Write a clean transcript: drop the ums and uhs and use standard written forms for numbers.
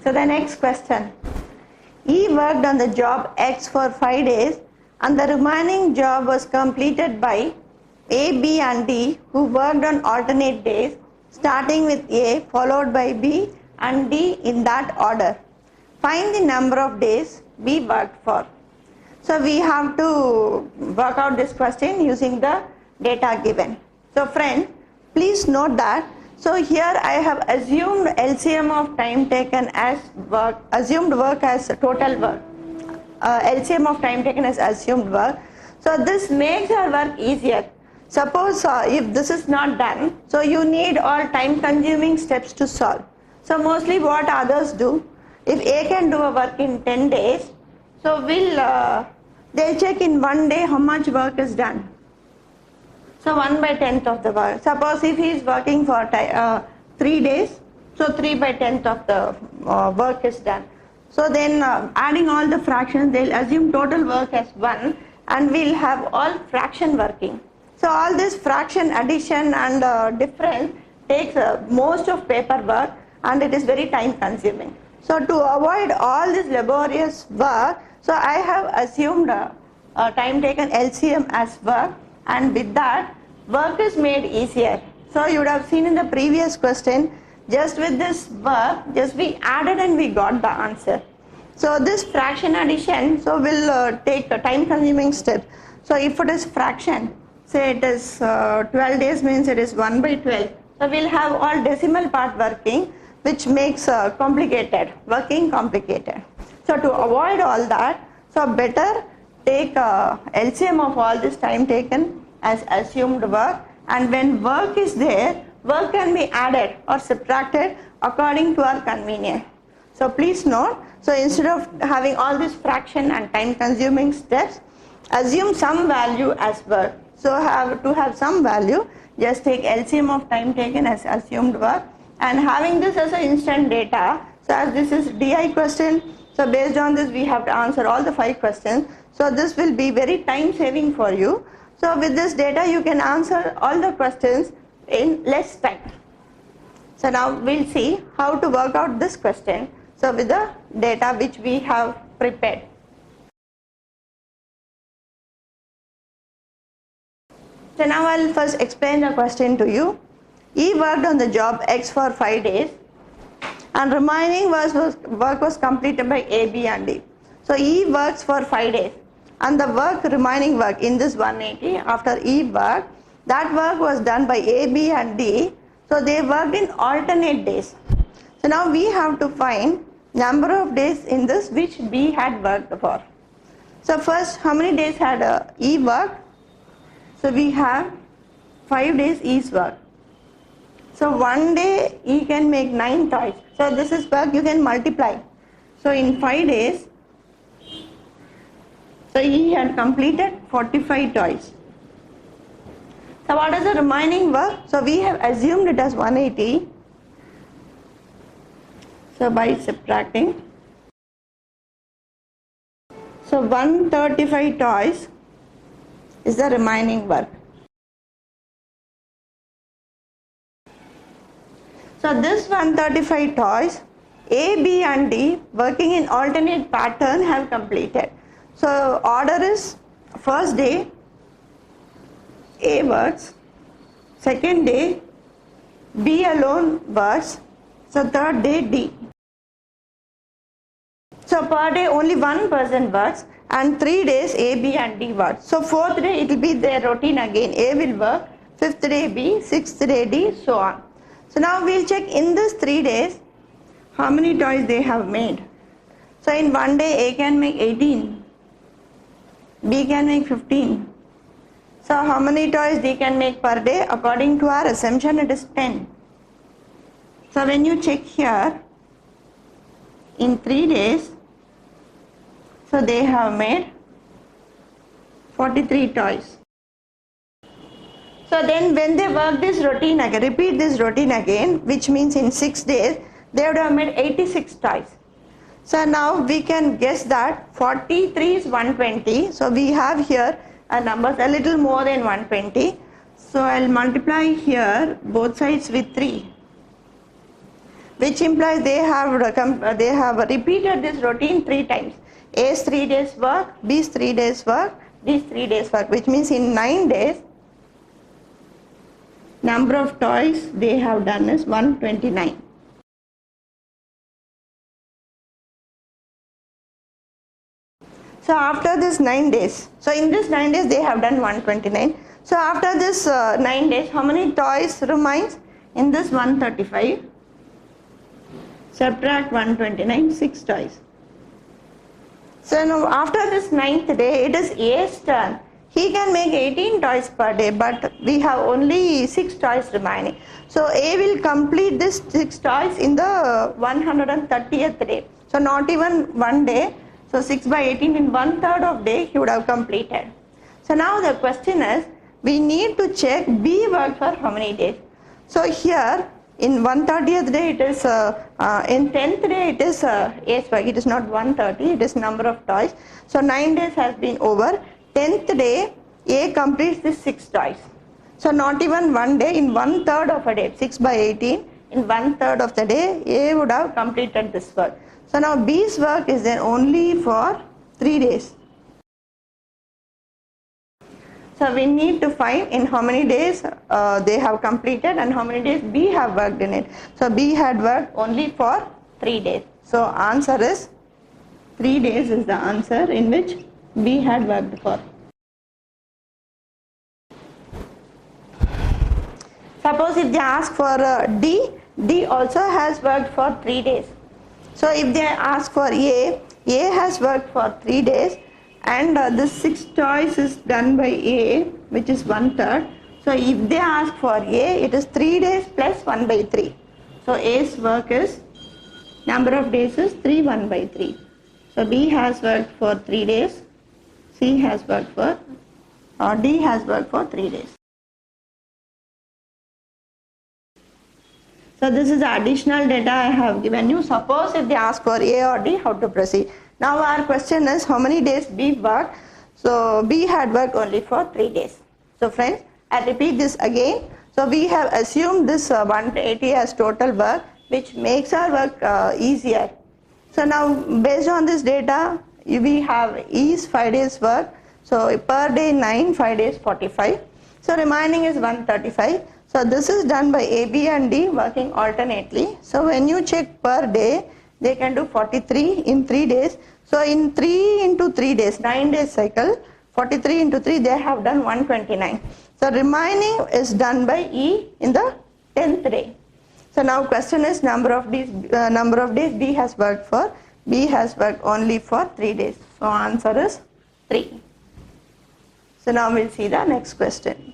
So the next question. E worked on the job X for 5 days and the remaining job was completed by A, B and D who worked on alternate days starting with A followed by B and D in that order. Find the number of days B worked for. So we have to work out this question using the data given. So friends, please note that. So here I have assumed LCM of time taken as work, assumed work as total work. LCM of time taken as assumed work. So this makes our work easier. Suppose if this is not done, so you need all time consuming steps to solve. So mostly what others do, if A can do a work in 10 days, so they'll check in 1 day how much work is done. So 1/10 of the work. Suppose if he is working for 3 days, so 3/10 of the work is done. So then adding all the fractions, they'll assume total work as 1 and we'll have all fraction working. So all this fraction addition and difference takes most of paperwork and it is very time consuming. So to avoid all this laborious work, so I have assumed time taken LCM as work, and with that work is made easier. So you would have seen in the previous question, just with this work, just we added and we got the answer. So this fraction addition, so will take a time consuming step. So if it is fraction, say it is 12 days means it is 1/12. So we'll have all decimal part working, which makes working complicated. So to avoid all that, so better take LCM of all this time taken as assumed work, and when work is there, work can be added or subtracted according to our convenience. So please note, so instead of having all this fraction and time consuming steps, assume some value as work. So to have some value, just take LCM of time taken as assumed work, and having this as an instant data, so as this is DI question, so based on this we have to answer all the 5 questions. So this will be very time saving for you. So with this data you can answer all the questions in less time. So now we'll see how to work out this question, so with the data which we have prepared. So now I'll first explain the question to you. E worked on the job X for 5 days and remaining work was completed by A, B and D. So E works for 5 days and the remaining work in this 180 after E work, that work was done by A, B and D. So they worked in alternate days. So now we have to find number of days in this which B had worked for. So first, how many days had E worked? So we have 5 days E's work. So 1 day E can make 9 toys. So this is work you can multiply. So in 5 days, so E had completed 45 toys. So what is the remaining work? So we have assumed it as 180. So by subtracting, so 135 toys is the remaining work. So this 135 toys, A, B and D working in alternate pattern have completed. So order is first day A works, second day B alone works, so third day D. So per day only one person works and 3 days A, B and D work. So 4th day it will be their routine again. A will work, 5th day B, 6th day D, so on. So now we'll check in this 3 days how many toys they have made. So in 1 day A can make 18, B can make 15. So how many toys D can make per day? According to our assumption it is 10. So when you check here, in 3 days, so they have made 43 toys. So then when they work this routine again, repeat this routine again, which means in 6 days, they would have made 86 toys. So now we can guess that 43 is 120. So we have here a number a little more than 120. So I'll multiply here both sides with 3. which implies they have repeated this routine 3 times. A's 3 days work, B's 3 days work, D's 3 days work, which means in 9 days, number of toys they have done is 129. So after this 9 days, so in this 9 days they have done 129. So after this 9 days, how many toys remains? In this 135, subtract 129, 6 toys. So now after this 9th day, it is A's turn. He can make 18 toys per day, but we have only 6 toys remaining. So A will complete this 6 toys in the 130th day. So not even one day. So 6 by 18 in 1/3 of day he would have completed. So now the question is, we need to check B worked for how many days. So here in 130th day it is, in 10th day it is A's work. It is not 130, it is number of toys. So 9 days has been over. 10th day A completes this 6 toys. So not even one day, in 1/3 of a day, 6 by 18, in 1/3 of the day A would have completed this work. So now B's work is then only for 3 days. So we need to find in how many days they have completed and how many days B have worked in it. So B had worked only for 3 days. So answer is 3 days is the answer in which B had worked for. Suppose if they ask for D, D also has worked for 3 days. So if they ask for A has worked for 3 days, and this 6 toys is done by A, which is 1/3. So if they ask for A, it is 3 days plus 1 by 3. So A's work is, number of days is 3 1 by 3. So B has worked for 3 days, C has worked for, or D has worked for 3 days. So this is the additional data I have given you. Suppose if they ask for A or D, how to proceed. Now our question is how many days B worked. So B had worked only for 3 days. So friends, I repeat this again. So we have assumed this 180 as total work, which makes our work easier. So now based on this data, we have E's 5 days work. So per day 9, 5 days 45. So remaining is 135. So this is done by A, B and D working alternately. So when you check per day, they can do 43 in 3 days. So in 3 into 3 days, 9 days cycle, 43 into 3, they have done 129. So remaining is done by E in the 10th day. So now question is number of days B has worked for. B has worked only for 3 days. So answer is 3. So now we'll see the next question.